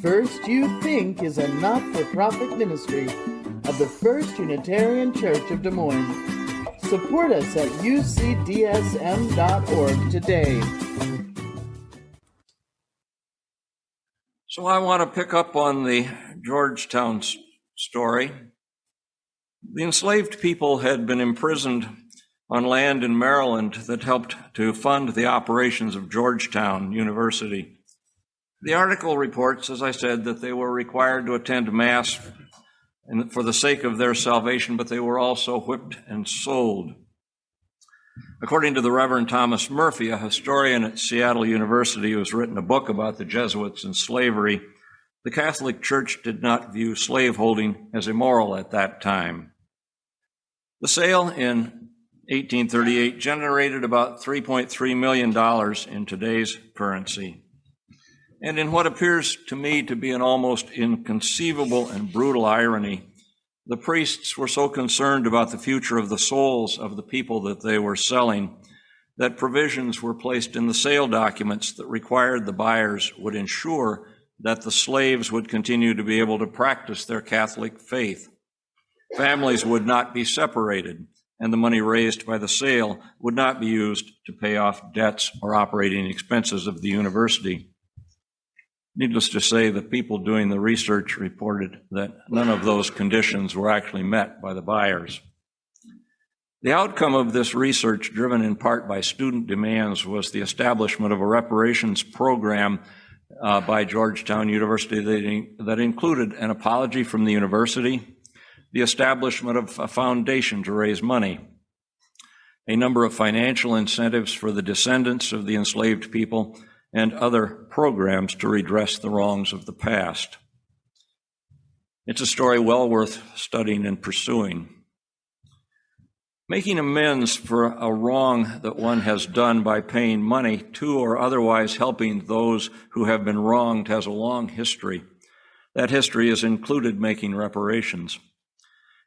First You Think is a not-for-profit ministry of the First Unitarian Church of Des Moines. Support us at ucdsm.org today. So I want to pick up on the Georgetown story. The enslaved people had been imprisoned on land in Maryland that helped to fund the operations of Georgetown University. The article reports, as I said, that they were required to attend Mass for the sake of their salvation, but they were also whipped and sold. According to the Reverend Thomas Murphy, a historian at Seattle University who has written a book about the Jesuits and slavery, the Catholic Church did not view slaveholding as immoral at that time. The sale in 1838 generated about $3.3 million in today's currency. And in what appears to me to be an almost inconceivable and brutal irony, the priests were so concerned about the future of the souls of the people that they were selling that provisions were placed in the sale documents that required the buyers would ensure that the slaves would continue to be able to practice their Catholic faith. Families would not be separated, and the money raised by the sale would not be used to pay off debts or operating expenses of the university. Needless to say, the people doing the research reported that none of those conditions were actually met by the buyers. The outcome of this research, driven in part by student demands, was the establishment of a reparations program by Georgetown University that included an apology from the university, the establishment of a foundation to raise money, a number of financial incentives for the descendants of the enslaved people, and other programs to redress the wrongs of the past. It's a story well worth studying and pursuing. Making amends for a wrong that one has done by paying money to or otherwise helping those who have been wronged has a long history. That history has included making reparations.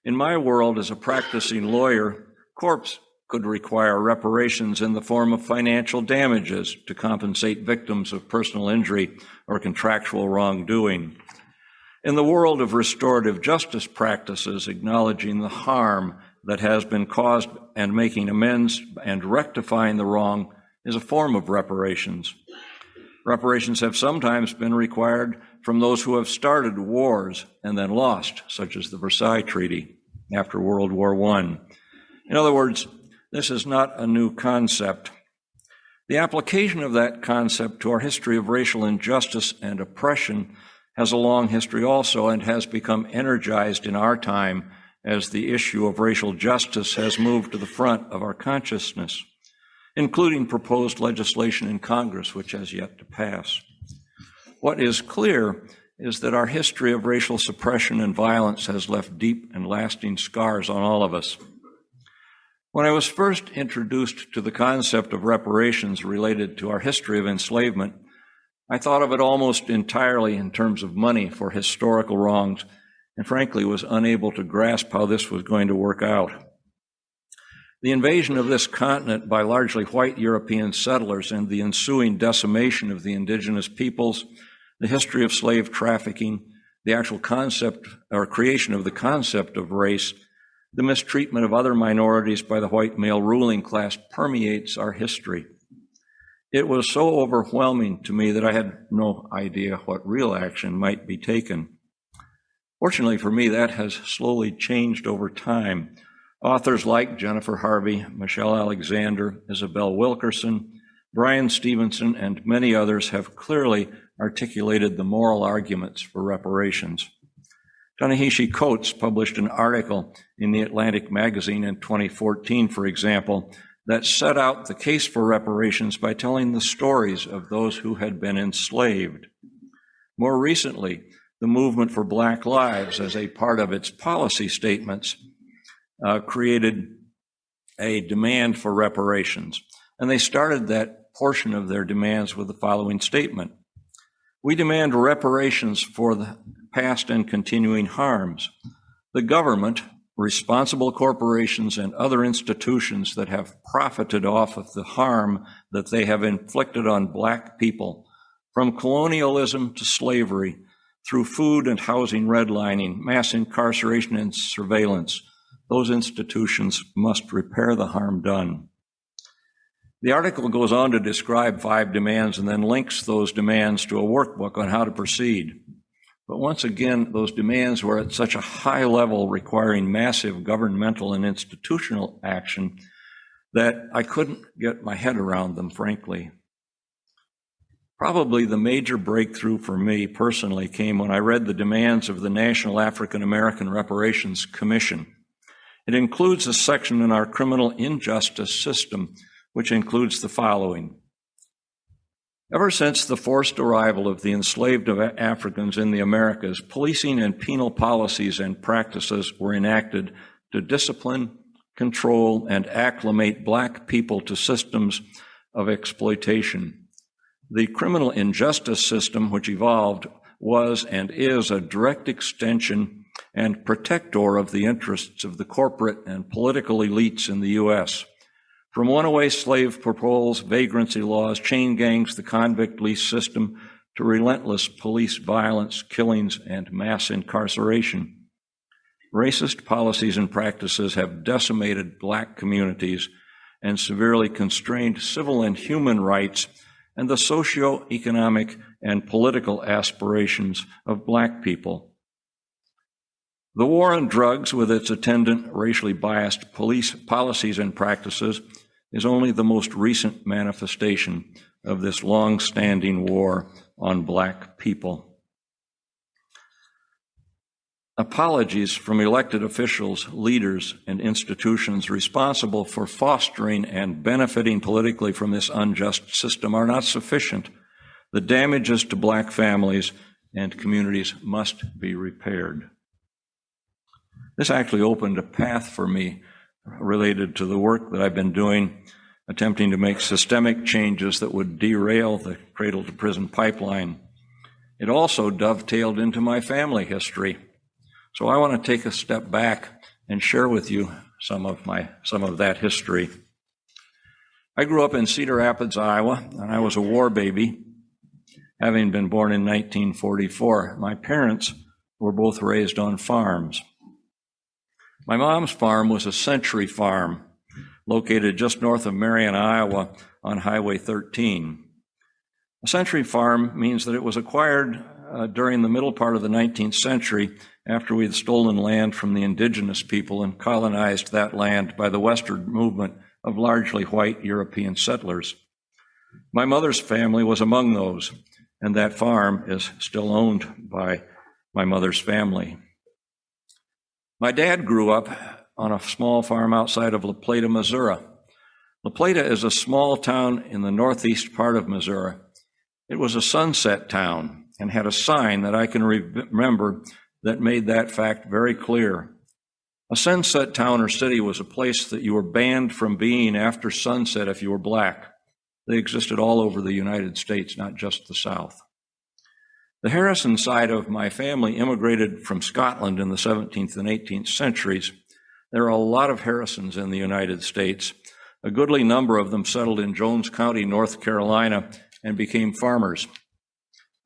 In my world as a practicing lawyer, courts could require reparations in the form of financial damages to compensate victims of personal injury or contractual wrongdoing. In the world of restorative justice practices, acknowledging the harm that has been caused and making amends and rectifying the wrong is a form of reparations. Reparations have sometimes been required from those who have started wars and then lost, such as the Versailles Treaty after World War I. In other words, this is not a new concept. The application of that concept to our history of racial injustice and oppression has a long history also and has become energized in our time as the issue of racial justice has moved to the front of our consciousness, including proposed legislation in Congress, which has yet to pass. What is clear is that our history of racial suppression and violence has left deep and lasting scars on all of us. When I was first introduced to the concept of reparations related to our history of enslavement, I thought of it almost entirely in terms of money for historical wrongs, and frankly was unable to grasp how this was going to work out. The invasion of this continent by largely white European settlers and the ensuing decimation of the indigenous peoples, the history of slave trafficking, the actual concept or creation of the concept of race, the mistreatment of other minorities by the white male ruling class permeates our history. It was so overwhelming to me that I had no idea what real action might be taken. Fortunately for me, that has slowly changed over time. Authors like Jennifer Harvey, Michelle Alexander, Isabel Wilkerson, Brian Stevenson, and many others have clearly articulated the moral arguments for reparations. Ta-Nehisi Coates published an article in the Atlantic magazine in 2014, for example, that set out the case for reparations by telling the stories of those who had been enslaved. More recently, the movement for Black Lives, as a part of its policy statements, created a demand for reparations. And they started that portion of their demands with the following statement: "We demand reparations for the past and continuing harms. The government, responsible corporations, and other institutions that have profited off of the harm that they have inflicted on Black people, from colonialism to slavery, through food and housing redlining, mass incarceration and surveillance. Those institutions must repair the harm done. The article goes on to describe 5 demands and then links those demands to a workbook on how to proceed. But once again, those demands were at such a high level, requiring massive governmental and institutional action, that I couldn't get my head around them, frankly. Probably the major breakthrough for me personally came when I read the demands of the National African American Reparations Commission. It includes a section in our criminal injustice system, which includes the following. Ever since the forced arrival of the enslaved Africans in the Americas, policing and penal policies and practices were enacted to discipline, control, and acclimate Black people to systems of exploitation. The criminal injustice system, which evolved, was and is a direct extension and protector of the interests of the corporate and political elites in the U.S. From runaway slave patrols, vagrancy laws, chain gangs, the convict lease system, to relentless police violence, killings, and mass incarceration. Racist policies and practices have decimated Black communities and severely constrained civil and human rights and the socio-economic and political aspirations of Black people. The war on drugs, with its attendant racially biased police policies and practices, is only the most recent manifestation of this long-standing war on Black people. Apologies from elected officials, leaders, and institutions responsible for fostering and benefiting politically from this unjust system are not sufficient. The damages to Black families and communities must be repaired. This actually opened a path for me related to the work that I've been doing, attempting to make systemic changes that would derail the cradle-to-prison pipeline. It also dovetailed into my family history. So I want to take a step back and share with you some of that history. I grew up in Cedar Rapids, Iowa, and I was a war baby, having been born in 1944. My parents were both raised on farms. My mom's farm was a century farm located just north of Marion, Iowa, on Highway 13. A century farm means that it was acquired during the middle part of the 19th century after we had stolen land from the indigenous people and colonized that land by the westward movement of largely white European settlers. My mother's family was among those, and that farm is still owned by my mother's family. My dad grew up on a small farm outside of La Plata, Missouri. La Plata is a small town in the northeast part of Missouri. It was a sunset town and had a sign that I can remember that made that fact very clear. A sunset town or city was a place that you were banned from being after sunset if you were Black. They existed all over the United States, not just the South. The Harrison side of my family immigrated from Scotland in the 17th and 18th centuries. There are a lot of Harrisons in the United States. A goodly number of them settled in Jones County, North Carolina, and became farmers.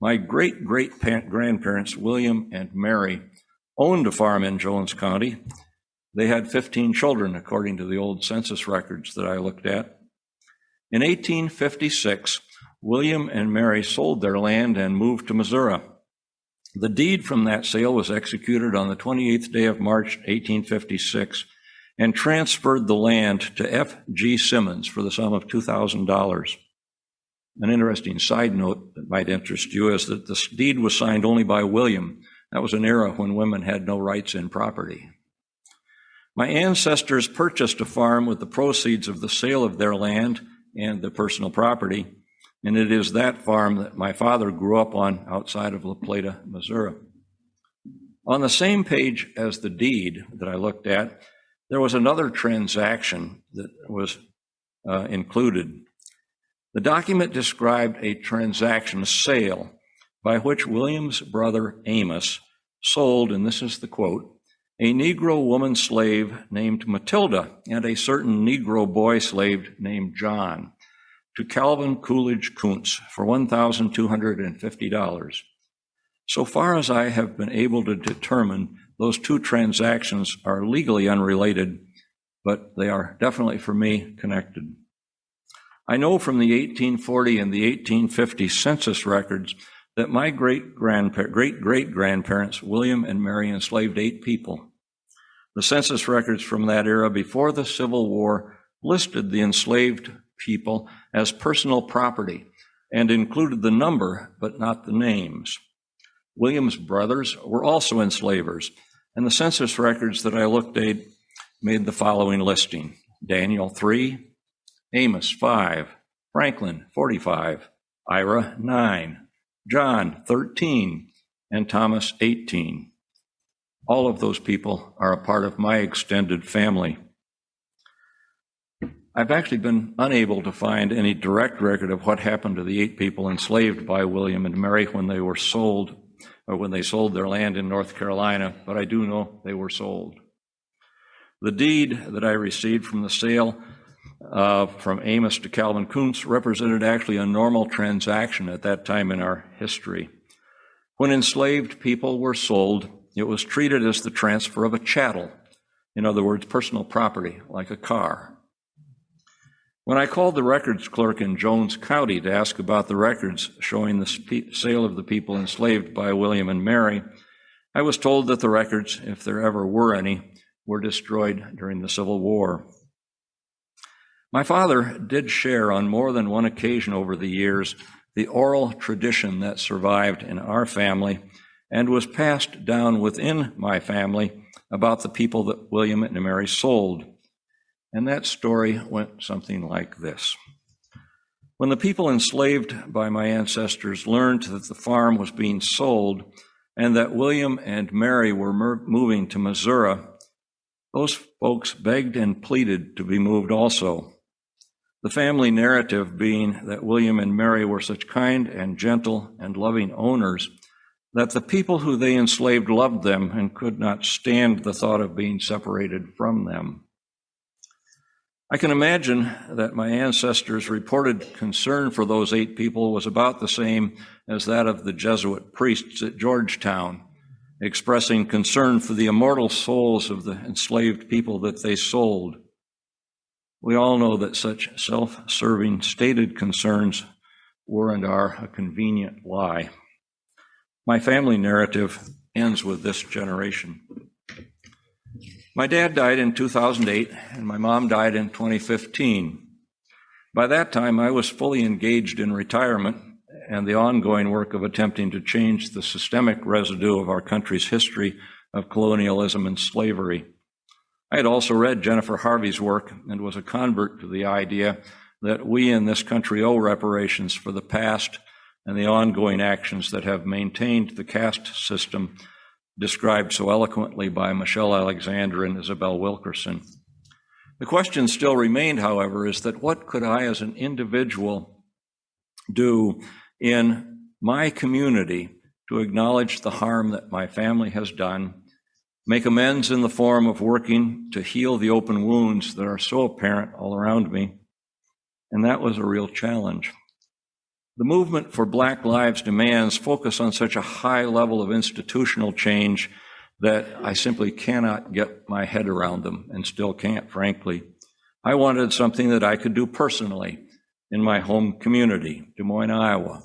My great-great-grandparents, William and Mary, owned a farm in Jones County. They had 15 children, according to the old census records that I looked at. In 1856, William and Mary sold their land and moved to Missouri. The deed from that sale was executed on the 28th day of March, 1856, and transferred the land to F.G. Simmons for the sum of $2,000. An interesting side note that might interest you is that this deed was signed only by William. That was an era when women had no rights in property. My ancestors purchased a farm with the proceeds of the sale of their land and the personal property, and it is that farm that my father grew up on outside of La Plata, Missouri. On the same page as the deed that I looked at, there was another transaction that was included. The document described a transaction, a sale, by which William's brother Amos sold, and this is the quote, a Negro woman slave named Matilda and a certain Negro boy slave named John to Calvin Coolidge Kuntz for $1,250. So far as I have been able to determine, those two transactions are legally unrelated, but they are definitely, for me, connected. I know from the 1840 and the 1850 census records that my great-great-grandparents, William and Mary, enslaved 8 people. The census records from that era before the Civil War listed the enslaved people as personal property and included the number, but not the names. William's brothers were also enslavers, and the census records that I looked at made the following listing: Daniel 3, Amos 5, Franklin 45, Ira 9, John 13, and Thomas 18. All of those people are a part of my extended family. I've actually been unable to find any direct record of what happened to the 8 people enslaved by William and Mary when they were sold, or when they sold their land in North Carolina, but I do know they were sold. The deed that I received from the sale from Amos to Calvin Kuntz represented actually a normal transaction at that time in our history. When enslaved people were sold, it was treated as the transfer of a chattel, in other words, personal property, like a car. When I called the records clerk in Jones County to ask about the records showing the sale of the people enslaved by William and Mary, I was told that the records, if there ever were any, were destroyed during the Civil War. My father did share on more than one occasion over the years the oral tradition that survived in our family and was passed down within my family about the people that William and Mary sold. And that story went something like this. When the people enslaved by my ancestors learned that the farm was being sold and that William and Mary were moving to Missouri, those folks begged and pleaded to be moved also. The family narrative being that William and Mary were such kind and gentle and loving owners that the people who they enslaved loved them and could not stand the thought of being separated from them. I can imagine that my ancestors' reported concern for those 8 people was about the same as that of the Jesuit priests at Georgetown, expressing concern for the immortal souls of the enslaved people that they sold. We all know that such self-serving stated concerns were and are a convenient lie. My family narrative ends with this generation. My dad died in 2008, and my mom died in 2015. By that time, I was fully engaged in retirement and the ongoing work of attempting to change the systemic residue of our country's history of colonialism and slavery. I had also read Jennifer Harvey's work and was a convert to the idea that we in this country owe reparations for the past and the ongoing actions that have maintained the caste system described so eloquently by Michelle Alexander and Isabel Wilkerson. The question still remained, however, is that what could I as an individual do in my community to acknowledge the harm that my family has done, make amends in the form of working to heal the open wounds that are so apparent all around me? And that was a real challenge. The movement for Black Lives demands focus on such a high level of institutional change that I simply cannot get my head around them, and still can't, frankly. I wanted something that I could do personally in my home community, Des Moines, Iowa.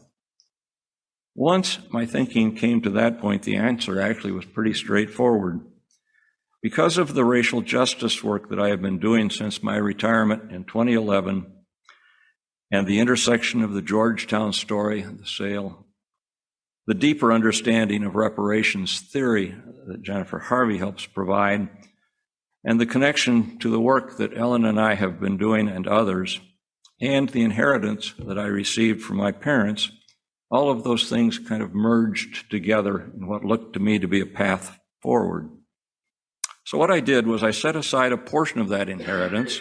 Once my thinking came to that point, the answer actually was pretty straightforward. Because of the racial justice work that I have been doing since my retirement in 2011, and the intersection of the Georgetown story and the sale, the deeper understanding of reparations theory that Jennifer Harvey helps provide, and the connection to the work that Ellen and I have been doing and others, and the inheritance that I received from my parents, all of those things kind of merged together in what looked to me to be a path forward. So what I did was I set aside a portion of that inheritance,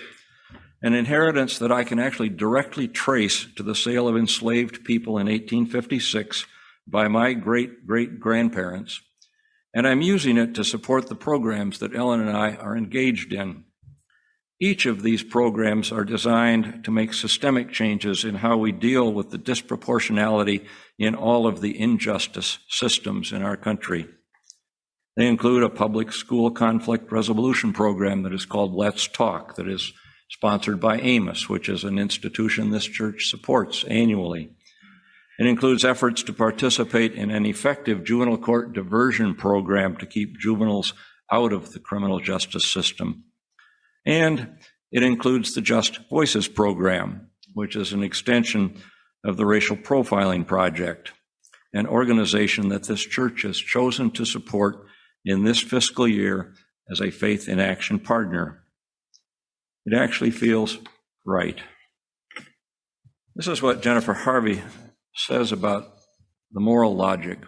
an inheritance that I can actually directly trace to the sale of enslaved people in 1856 by my great-great-grandparents, and I'm using it to support the programs that Ellen and I are engaged in. Each of these programs are designed to make systemic changes in how we deal with the disproportionality in all of the injustice systems in our country. They include a public school conflict resolution program that is called Let's Talk, that is sponsored by Amos, which is an institution this church supports annually. It includes efforts to participate in an effective juvenile court diversion program to keep juveniles out of the criminal justice system. And it includes the Just Voices program, which is an extension of the Racial Profiling Project, an organization that this church has chosen to support in this fiscal year as a Faith in Action partner. It actually feels right. This is what Jennifer Harvey says about the moral logic.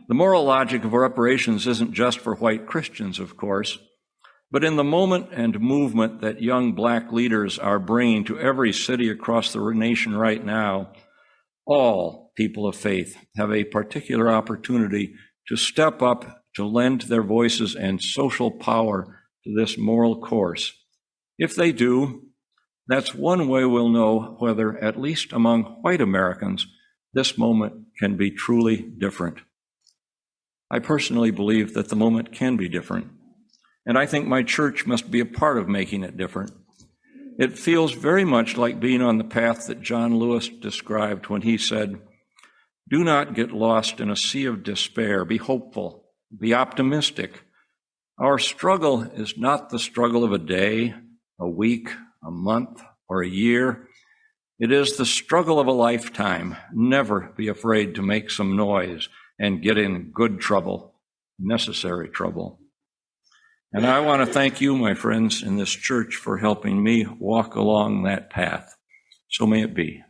The moral logic of reparations isn't just for white Christians, of course, but in the moment and movement that young Black leaders are bringing to every city across the nation right now, all people of faith have a particular opportunity to step up, to lend their voices and social power to this moral course. If they do, that's one way we'll know whether, at least among white Americans, this moment can be truly different. I personally believe that the moment can be different, and I think my church must be a part of making it different. It feels very much like being on the path that John Lewis described when he said, "Do not get lost in a sea of despair. Be hopeful. Be optimistic. Our struggle is not the struggle of a day, a week, a month, or a year. It is the struggle of a lifetime. Never be afraid to make some noise and get in good trouble, necessary trouble." And I want to thank you, my friends, in this church for helping me walk along that path. So may it be.